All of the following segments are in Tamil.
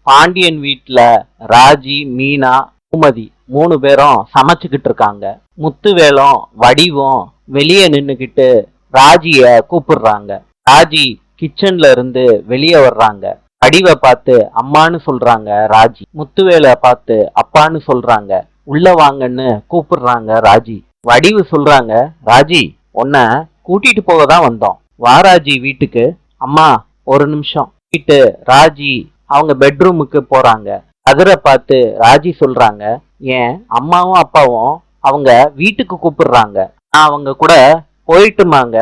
பாண்டியன் வீட்டுல ராஜி, மீனா, பூமதி 3 பேரும் சமைச்சுக்கிட்டு இருக்காங்க. முத்துவேலும் வடிவும் வெளியே நின்னுக்கிட்டு ராஜிய கூப்பிடுறாங்க. ராஜி கிச்சன்ல இருந்து வெளியே வர்றாங்க. வடிவை பார்த்து அம்மான்னு சொல்றாங்க ராஜி. முத்துவேலை பார்த்து அப்பான்னு சொல்றாங்க. உள்ள வாங்கன்னு கூப்பிடுறாங்க ராஜி. வடிவு சொல்றாங்க, ராஜி உன்னை கூட்டிட்டு போக தான் வந்தோம், வா ராஜி வீட்டுக்கு. அம்மா ஒரு நிமிஷம். வீட்டு ராஜி அவங்க பெட்ரூமுக்கு போறாங்க. கதிரை பார்த்து ராஜி சொல்றாங்க, ஏன் அம்மாவும் அப்பாவும் அவங்க வீட்டுக்கு கூப்பிடுறாங்க, நான் அவங்க கூட போயிட்டுமாங்க.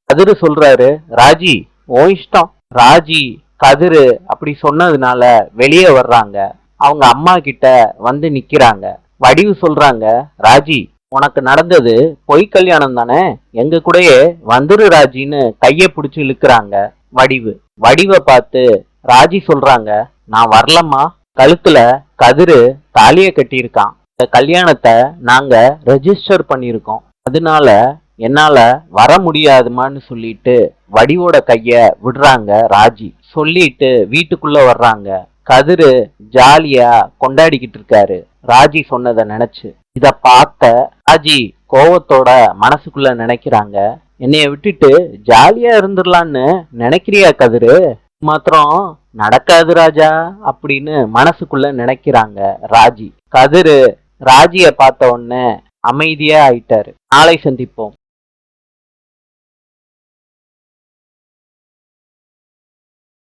கதிரு சொல்றாரு, ராஜி ஓ இஷ்டம். ராஜி கதிரு அப்படி சொன்னதுனால வெளியே வர்றாங்க. அவங்க அம்மா கிட்ட வந்து நிக்கிறாங்க. வடிவு சொல்றாங்க, ராஜி உனக்கு நடந்தது பொய் கல்யாணம் தானே, எங்க கூடயே வந்துரு ராஜின்னு கைய பிடிச்சு இழுக்கிறாங்க. வடிவை பார்த்து ராஜி சொல்றாங்க, நான் வரலம்மா, கழுத்துல கதிரு தாலிய கட்டியிருக்கான், இந்த கல்யாணத்தை நாங்க ரெஜிஸ்டர் பண்ணியிருக்கோம், அதனால என்னால வர முடியாதுமான்னு சொல்லிட்டு வடிவோட கைய விடுறாங்க ராஜி. சொல்லிட்டு வீட்டுக்குள்ள வர்றாங்க. கதிரு ஜாலியா கொண்டாடிக்கிட்டு இருக்காரு ராஜி சொன்னதை நினைச்சு. இத பார்த்த ராஜி கோவத்தோட மனசுக்குள்ள நினைக்கிறாங்க, என்னைய விட்டுட்டு ஜாலியா இருந்துடலான்னு நினைக்கிறியா கதிரு, மாத்திரம் நடக்காது ராஜா அப்படின்னு மனசுக்குள்ள நினைக்கிறாங்க ராஜி. கதிரு ராஜிய பார்த்த உடனே அமைதியா ஆயிட்டாரு. நாளை சந்திப்போம்.